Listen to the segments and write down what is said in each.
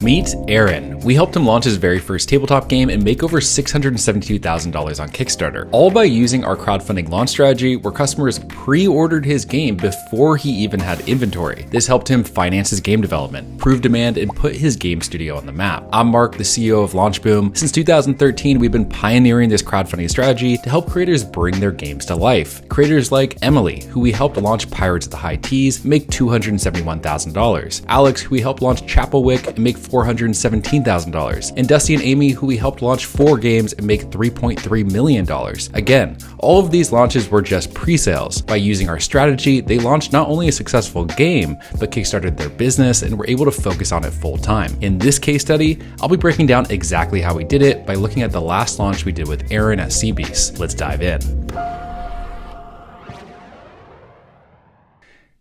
Meet Aaron. We helped him launch his very first tabletop game and make over $672,000 on Kickstarter, all by using our crowdfunding launch strategy where customers pre-ordered his game before he even had inventory. This helped him finance his game development, prove demand, and put his game studio on the map. I'm Mark, the CEO of LaunchBoom. Since 2013, we've been pioneering this crowdfunding strategy to help creators bring their games to life. Creators like Emily, who we helped launch Pirates of the High Teas, make $271,000. Alex, who we helped launch Chapelwick and make $417,000, and Dusty and Amy, who we helped launch 4 games and make $3.3 million. Again, all of these launches were just pre-sales. By using our strategy, they launched not only a successful game, but kickstarted their business and were able to focus on it full time. In this case study, I'll be breaking down exactly how we did it by looking at the last launch we did with Aaron at Seabeast. Let's dive in.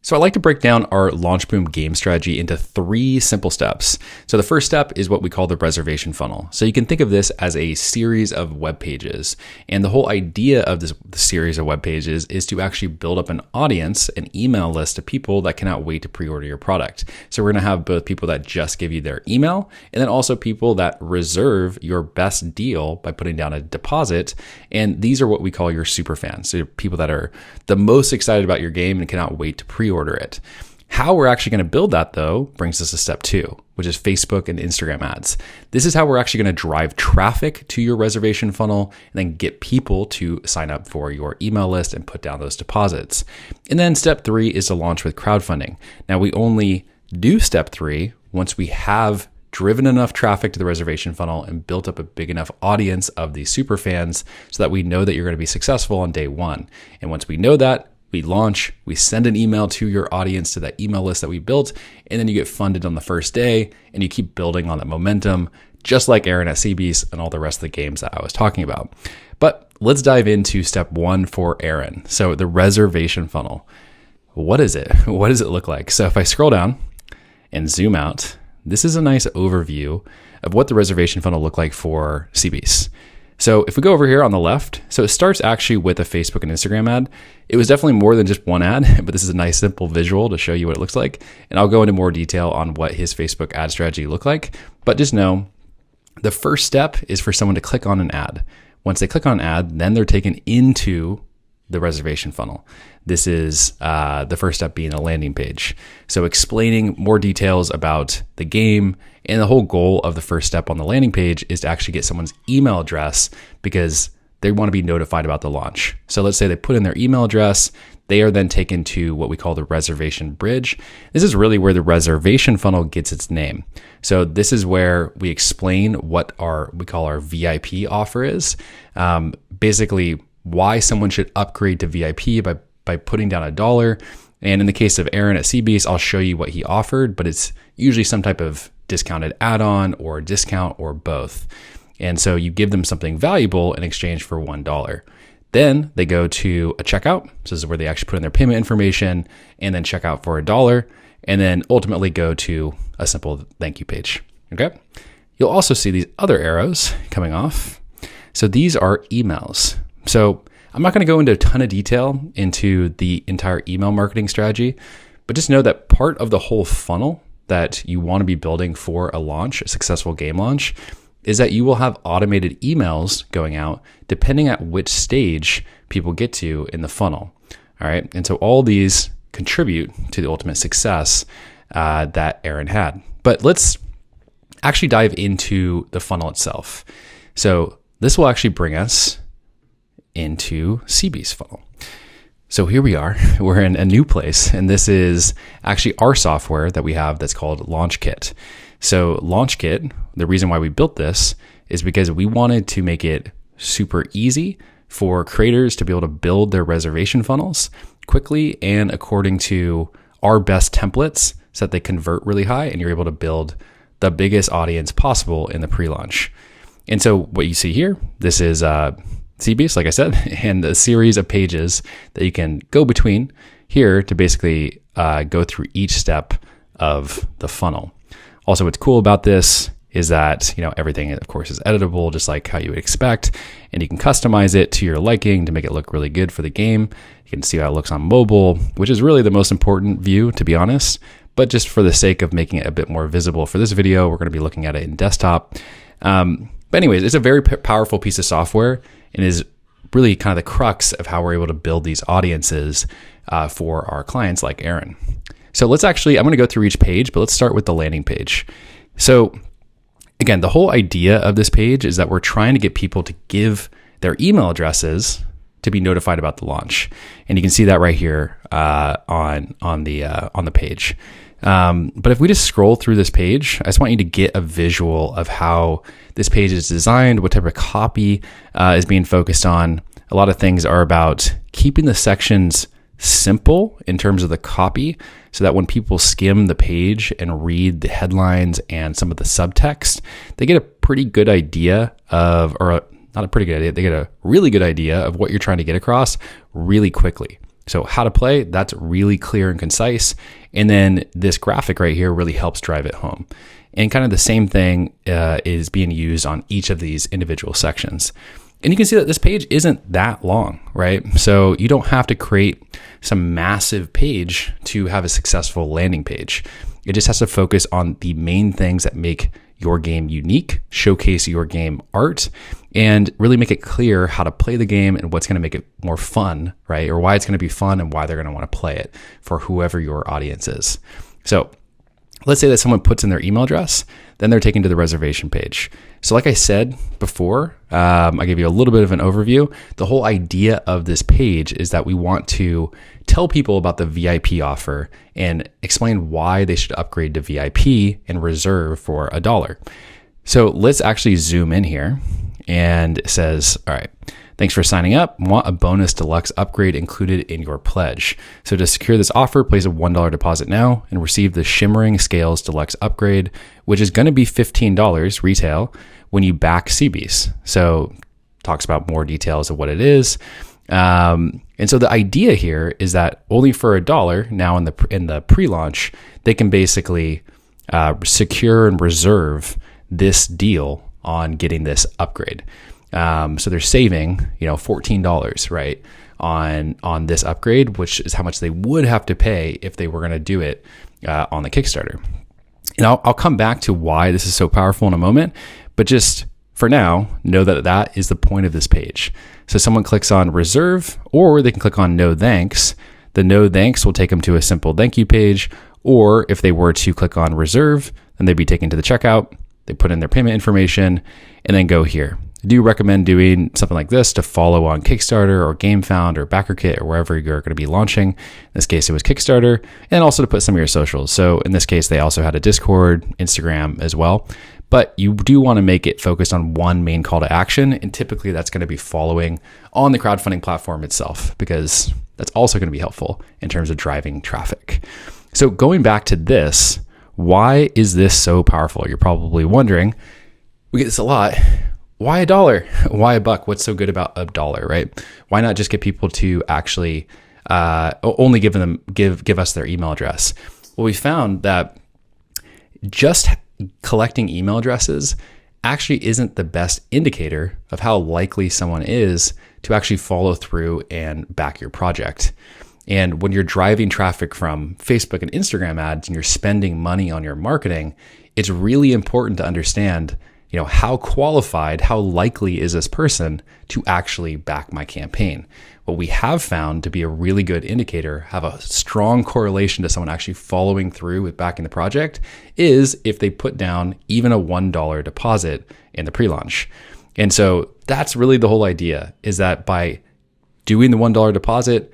So I like to break down our LaunchBoom game strategy into 3 simple steps. So the first step is what we call the reservation funnel. So you can think of this as a series of web pages. And the whole idea of this series of web pages is to actually build up an audience, an email list of people that cannot wait to pre-order your product. So we're going to have both people that just give you their email and then also people that reserve your best deal by putting down a deposit. And these are what we call your super fans. So people that are the most excited about your game and cannot wait to pre-order it. How we're actually going to build that, though, brings us to step 2, which is Facebook and Instagram ads. This is how we're actually going to drive traffic to your reservation funnel and then get people to sign up for your email list and put down those deposits. And then step 3 is to launch with crowdfunding. Now, we only do step 3 once we have driven enough traffic to the reservation funnel and built up a big enough audience of these super fans so that we know that you're going to be successful on day 1. And once we know that, we launch, we send an email to your audience, to that email list that we built, and then you get funded on the first day and you keep building on that momentum, just like Aaron at Seabeast and all the rest of the games that I was talking about. But let's dive into step 1 for Aaron. So the reservation funnel. What is it? What does it look like? So if I scroll down and zoom out, this is a nice overview of what the reservation funnel looked like for Seabeast. So if we go over here on the left, so it starts actually with a Facebook and Instagram ad. It was definitely more than just one ad, but this is a nice simple visual to show you what it looks like. And I'll go into more detail on what his Facebook ad strategy looked like. But just know the first step is for someone to click on an ad. Once they click on an ad, then they're taken into the reservation funnel. This is the first step being a landing page. So explaining more details about the game, and the whole goal of the first step on the landing page is to actually get someone's email address because they want to be notified about the launch. So let's say they put in their email address, they are then taken to what we call the reservation bridge. This is really where the reservation funnel gets its name. So this is where we explain what we call our VIP offer is. Basically, why someone should upgrade to VIP by putting down $1. And in the case of Aaron at Seabeast, I'll show you what he offered, but it's usually some type of discounted add-on or discount or both. And so you give them something valuable in exchange for $1. Then they go to a checkout. So this is where they actually put in their payment information and then check out for $1 and then ultimately go to a simple thank you page. Okay. You'll also see these other arrows coming off. So these are emails. So I'm not going to go into a ton of detail into the entire email marketing strategy, but just know that part of the whole funnel that you want to be building for a launch, a successful game launch, is that you will have automated emails going out depending at which stage people get to in the funnel. All right. And so all these contribute to the ultimate success that Aaron had. But let's actually dive into the funnel itself. So this will actually bring us into Seabeast funnel. So here we are, we're in a new place, and this is actually our software that we have that's called LaunchKit. So LaunchKit, the reason why we built this is because we wanted to make it super easy for creators to be able to build their reservation funnels quickly and according to our best templates so that they convert really high and you're able to build the biggest audience possible in the pre-launch. And so what you see here, this is Seabeast, like I said, and a series of pages that you can go between here to basically go through each step of the funnel. Also, what's cool about this is that, everything, of course, is editable, just like how you would expect, and you can customize it to your liking to make it look really good for the game. You can see how it looks on mobile, which is really the most important view, to be honest. but just for the sake of making it a bit more visible for this video, we're going to be looking at it in desktop. But anyways, it's a very powerful piece of software and is really kind of the crux of how we're able to build these audiences for our clients like Aaron. So I'm going to go through each page, but let's start with the landing page. So again, the whole idea of this page is that we're trying to get people to give their email addresses to be notified about the launch. And you can see that right here on the page. But if we just scroll through this page, I just want you to get a visual of how this page is designed, what type of copy is being focused on. A lot of things are about keeping the sections simple in terms of the copy so that when people skim the page and read the headlines and some of the subtext, they get a pretty good idea of, or not a pretty good idea, they get a really good idea of what you're trying to get across really quickly. So how to play, that's really clear and concise. And then this graphic right here really helps drive it home. And kind of the same thing is being used on each of these individual sections. And you can see that this page isn't that long, right? So you don't have to create some massive page to have a successful landing page. It just has to focus on the main things that make your game unique, showcase your game art, and really make it clear how to play the game and what's going to make it more fun, right? Or why it's going to be fun and why they're going to want to play it for whoever your audience is. So let's say that someone puts in their email address, then they're taken to the reservation page. So like I said before, I gave you a little bit of an overview. The whole idea of this page is that we want to tell people about the VIP offer and explain why they should upgrade to VIP and reserve for $1. So let's actually zoom in here, and it says, all right, thanks for signing up. Want a bonus deluxe upgrade included in your pledge. So to secure this offer, place a $1 deposit now and receive the Shimmering Scales Deluxe upgrade, which is going to be $15 retail when you back CBs. So talks about more details of what it is. And so the idea here is that only for $1 now in the pre-launch, they can basically secure and reserve this deal on getting this upgrade. So they're saving, $14, right, on this upgrade, which is how much they would have to pay if they were going to do it on the Kickstarter. And I'll come back to why this is so powerful in a moment, but just for now, know that that is the point of this page. So someone clicks on reserve, or they can click on no thanks. The no thanks will take them to a simple thank you page, or if they were to click on reserve, then they'd be taken to the checkout. They put in their payment information and then go here. I do recommend doing something like this to follow on Kickstarter or Gamefound or BackerKit or wherever you're going to be launching. In this case, it was Kickstarter, and also to put some of your socials. So in this case, they also had a Discord, Instagram as well. But you do want to make it focused on one main call to action. And typically that's going to be following on the crowdfunding platform itself, because that's also going to be helpful in terms of driving traffic. So going back to this, why is this so powerful? You're probably wondering, we get this a lot. Why $1? Why $1? What's so good about $1, right? Why not just get people to actually only give us their email address? Well, we found that just collecting email addresses actually isn't the best indicator of how likely someone is to actually follow through and back your project. And when you're driving traffic from Facebook and Instagram ads and you're spending money on your marketing, it's really important to understand, how qualified, how likely is this person to actually back my campaign? What we have found to be a really good indicator, have a strong correlation to someone actually following through with backing the project, is if they put down even a $1 deposit in the pre-launch. And so that's really the whole idea, is that by doing the $1 deposit,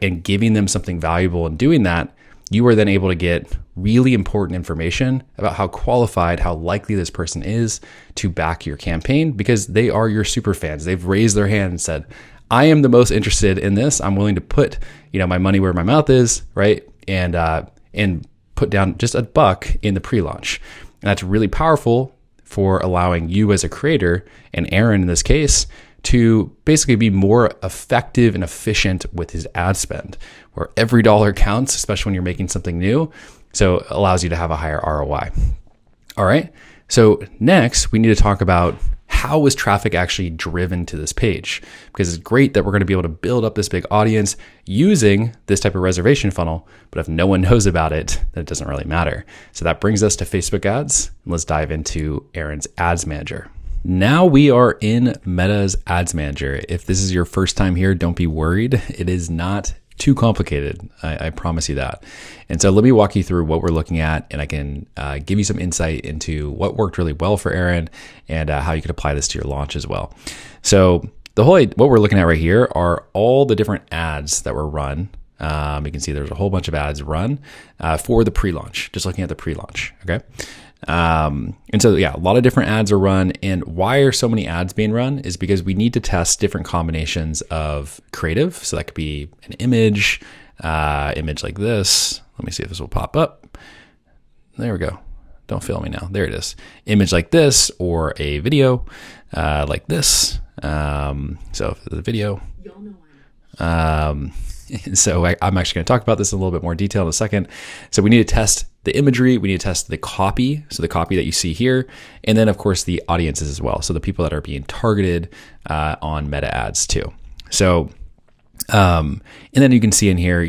and giving them something valuable and doing that, you are then able to get really important information about how qualified, how likely this person is to back your campaign, because they are your super fans. They've raised their hand and said, I am the most interested in this. I'm willing to put, my money where my mouth is, right? And put down just $1 in the pre-launch. And that's really powerful for allowing you as a creator, and Aaron in this case, to basically be more effective and efficient with his ad spend, where every dollar counts, especially when you're making something new. So it allows you to have a higher ROI. All right. So next we need to talk about how was traffic actually driven to this page? Because it's great that we're going to be able to build up this big audience using this type of reservation funnel, but if no one knows about it, then it doesn't really matter. So that brings us to Facebook ads. Let's dive into Aaron's ads manager. Now we are in Meta's ads manager. If this is your first time here, don't be worried. It is not too complicated. I promise you that. And so let me walk you through what we're looking at, and I can give you some insight into what worked really well for Aaron and how you can apply this to your launch as well. So what we're looking at right here are all the different ads that were run. You can see there's a whole bunch of ads run for the pre-launch, just looking at the pre-launch, okay? And so, yeah, a lot of different ads are run. And why are so many ads being run is because we need to test different combinations of creative. So that could be an image like this. Let me see if this will pop up. There we go. Don't fail me now. There it is. Image like this, or a video like this. So the video. Y'all know so I'm actually going to talk about this in a little bit more detail in a second. So we need to test the imagery, we need to test the copy, so the copy that you see here, and then of course the audiences as well, so the people that are being targeted on Meta ads too. So, and then you can see in here,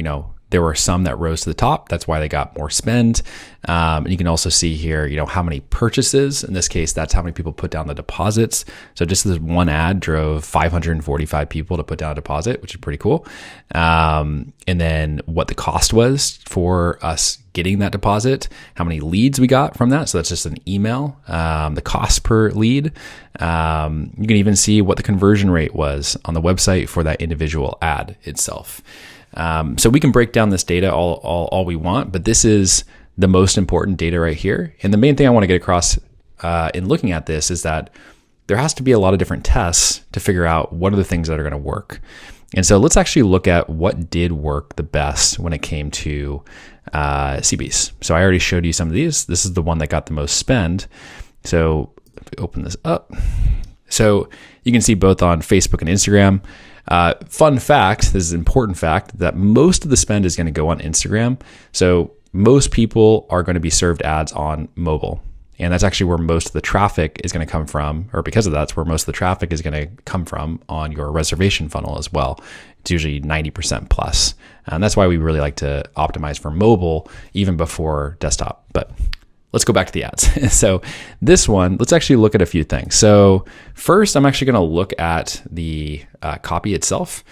there were some that rose to the top. That's why they got more spend. And you can also see here, how many purchases. In this case, that's how many people put down the deposits. So just this one ad drove 545 people to put down a deposit, which is pretty cool. And then what the cost was for us getting that deposit, how many leads we got from that. So that's just an email, the cost per lead. You can even see what the conversion rate was on the website for that individual ad itself. So we can break down this data all we want, but this is the most important data right here. And the main thing I want to get across in looking at this is that there has to be a lot of different tests to figure out what are the things that are going to work. And so let's actually look at what did work the best when it came to CBs. So I already showed you some of these. This is the one that got the most spend. So if we open this up, so you can see both on Facebook and Instagram. Fun fact, this is an important fact, that most of the spend is going to go on Instagram. So most people are going to be served ads on mobile. And that's actually where most of the traffic is going to come from, or because of that's where most of the traffic is going to come from on your reservation funnel as well. It's usually 90% plus. And that's why we really like to optimize for mobile even before desktop. But let's go back to the ads. So this one, let's actually look at a few things. So first, I'm actually going to look at the copy itself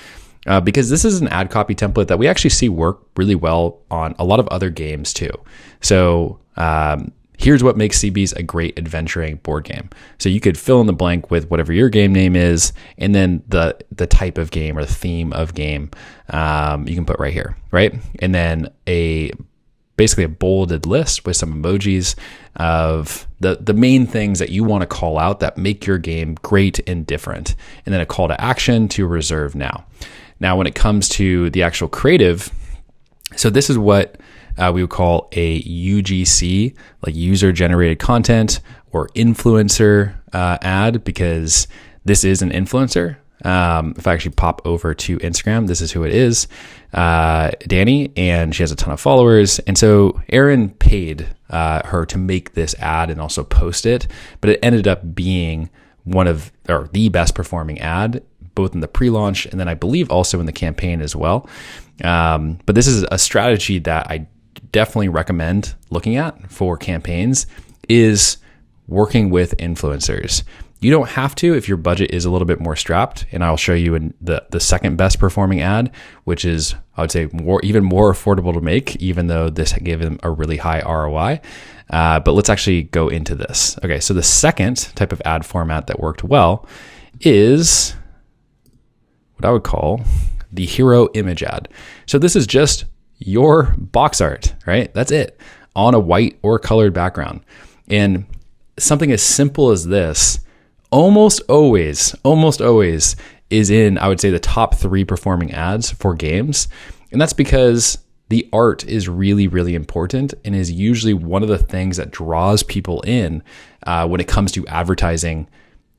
because this is an ad copy template that we actually see work really well on a lot of other games too. So here's what makes CBs a great adventuring board game. So you could fill in the blank with whatever your game name is, and then the type of game or the theme of game you can put right here, right? And then basically a bolded list with some emojis of the main things that you want to call out that make your game great and different. And then a call to action to reserve now. Now, when it comes to the actual creative, so this is what we would call a UGC, like user generated content or influencer ad, because this is an influencer. If I actually pop over to Instagram, this is who it is, Danny, and she has a ton of followers. And so Aaron paid her to make this ad and also post it, but it ended up being the best performing ad, both in the pre-launch and then I believe also in the campaign as well. But this is a strategy that I definitely recommend looking at for campaigns, is working with influencers. You don't have to if your budget is a little bit more strapped, and I'll show you in the second best performing ad, which is, I would say, even more affordable to make, even though this gave them a really high ROI. But let's actually go into this. Okay, so the second type of ad format that worked well is what I would call the hero image ad. So this is just your box art, right? That's it, on a white or colored background. And something as simple as this almost always is in, I would say, the top 3 performing ads for games. And that's because the art is really, really important and is usually one of the things that draws people in when it comes to advertising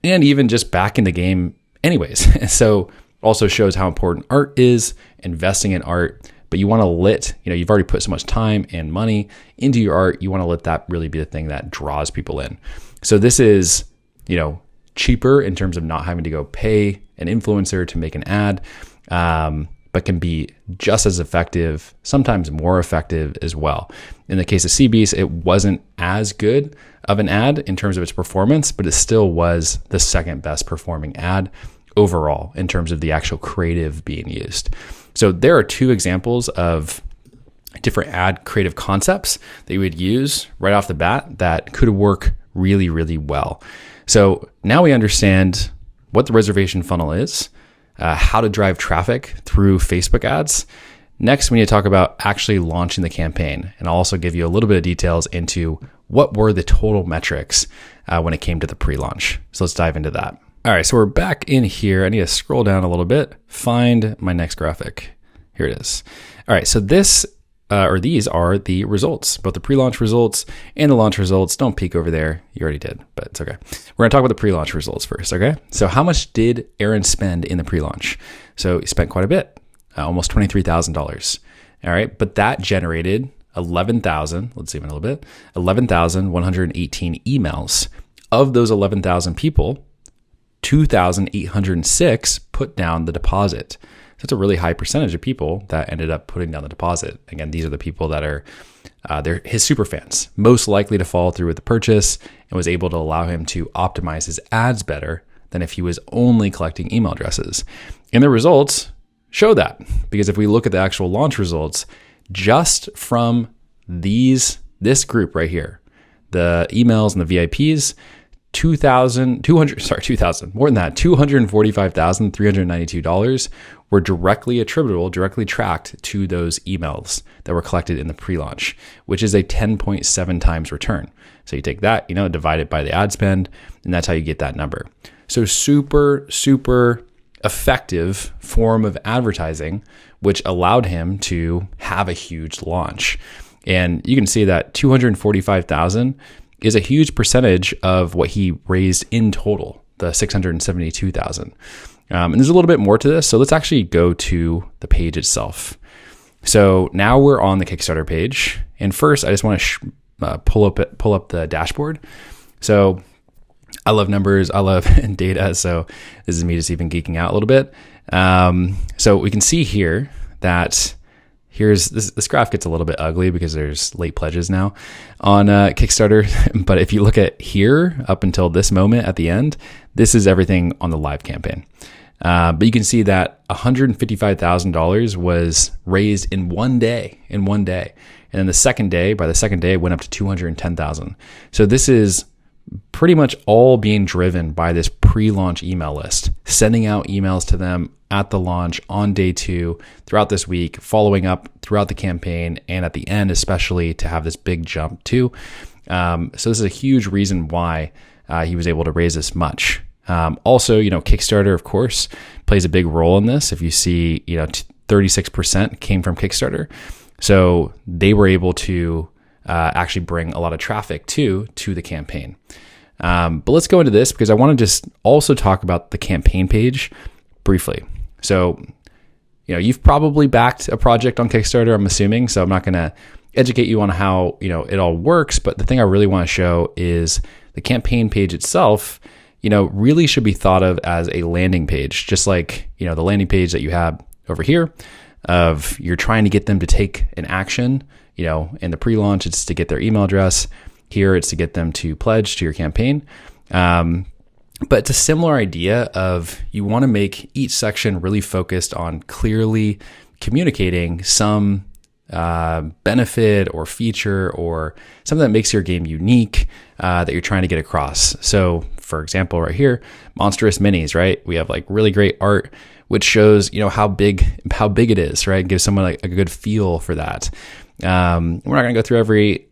and even just back in the game anyways. So also shows how important art is, investing in art, but you want to you've already put so much time and money into your art. You want to let that really be the thing that draws people in. So this is, cheaper in terms of not having to go pay an influencer to make an ad, but can be just as effective, sometimes more effective as well. In the case of CBeast, it wasn't as good of an ad in terms of its performance, but it still was the second best performing ad overall in terms of the actual creative being used. So there are two examples of different ad creative concepts that you would use right off the bat that could work really, really well. So now we understand what the reservation funnel is, how to drive traffic through Facebook ads. Next, we need to talk about actually launching the campaign. And I'll also give you a little bit of details into what were the total metrics when it came to the pre-launch. So let's dive into that. All right, so we're back in here. I need to scroll down a little bit, find my next graphic. Here it is. All right, so these are the results, both the pre-launch results and the launch results. Don't peek over there. You already did, but it's okay. We're gonna talk about the pre-launch results first, okay? So how much did Aaron spend in the pre-launch? So he spent quite a bit, almost $23,000. All right, but that generated 11,000, let's zoom in a little bit, 11,118 emails. Of those 11,000 people, 2,806 put down the deposit. So it's a really high percentage of people that ended up putting down the deposit. Again, these are the people that are they're his super fans, most likely to follow through with the purchase, and was able to allow him to optimize his ads better than if he was only collecting email addresses. And the results show that, because if we look at the actual launch results, just from this group right here, the emails and the VIPs, $245,392 were directly attributable, directly tracked to those emails that were collected in the pre-launch, which is a 10.7 times return. So you take that, divide it by the ad spend, and that's how you get that number. So super, super effective form of advertising, which allowed him to have a huge launch. And you can see that 245,000 is a huge percentage of what he raised in total, the 672,000. And there's a little bit more to this. So let's actually go to the page itself. So now we're on the Kickstarter page. And first, I just want to pull up the dashboard. So I love numbers. I love data. So this is me just even geeking out a little bit. So we can see here that here's this graph gets a little bit ugly because there's late pledges now on Kickstarter. But if you look at here up until this moment at the end, this is everything on the live campaign. But you can see that $155,000 was raised in one day. And then by the second day, it went up to $210,000. So this is pretty much all being driven by this pre-launch email list, sending out emails to them at the launch on day 2, throughout this week, following up throughout the campaign, and at the end, especially to have this big jump too. So this is a huge reason why he was able to raise this much. Also, Kickstarter, of course, plays a big role in this. If you see, 36% came from Kickstarter. So they were able to actually bring a lot of traffic to the campaign. But let's go into this because I want to just also talk about the campaign page briefly. So, you've probably backed a project on Kickstarter, I'm assuming. So I'm not going to educate you on how, it all works. But the thing I really want to show is the campaign page itself, really should be thought of as a landing page, just like, the landing page that you have over here of you're trying to get them to take an action. In the pre-launch, it's to get their email address. Here, it's to get them to pledge to your campaign. But it's a similar idea of you want to make each section really focused on clearly communicating some benefit or feature or something that makes your game unique that you're trying to get across. So, for example, right here, monstrous minis, right? We have like really great art, which shows how big it is, right? Gives someone like a good feel for that. We're not going to go through every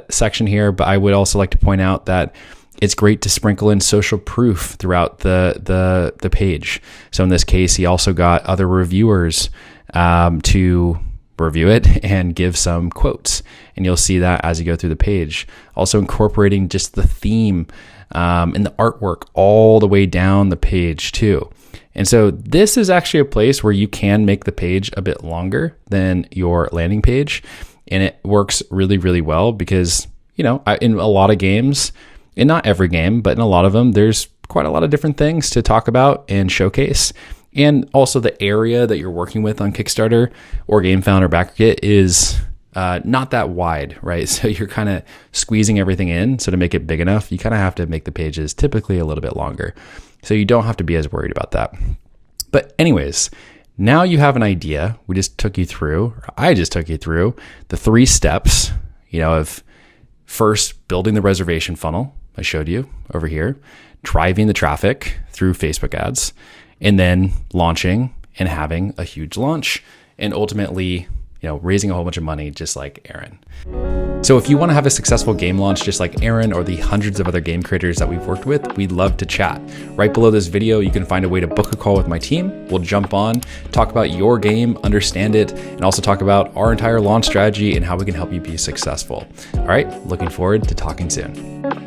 section here, but I would also like to point out that it's great to sprinkle in social proof throughout the page. So in this case, he also got other reviewers to review it and give some quotes. And you'll see that as you go through the page. Also incorporating just the theme and the artwork all the way down the page too. And so this is actually a place where you can make the page a bit longer than your landing page. And it works really, really well because, in a lot of games, and not every game, but in a lot of them, there's quite a lot of different things to talk about and showcase. And also the area that you're working with on Kickstarter or Gamefound or BackerKit is not that wide, right? So you're kind of squeezing everything in. So to make it big enough, you kind of have to make the pages typically a little bit longer. So you don't have to be as worried about that. But anyways, now you have an idea. I just took you through the 3 steps, of first building the reservation funnel. I showed you over here, driving the traffic through Facebook ads, and then launching and having a huge launch, and ultimately, raising a whole bunch of money just like Aaron. So if you want to have a successful game launch just like Aaron or the hundreds of other game creators that we've worked with, we'd love to chat. Right below this video, you can find a way to book a call with my team. We'll jump on, talk about your game, understand it, and also talk about our entire launch strategy and how we can help you be successful. All right, looking forward to talking soon.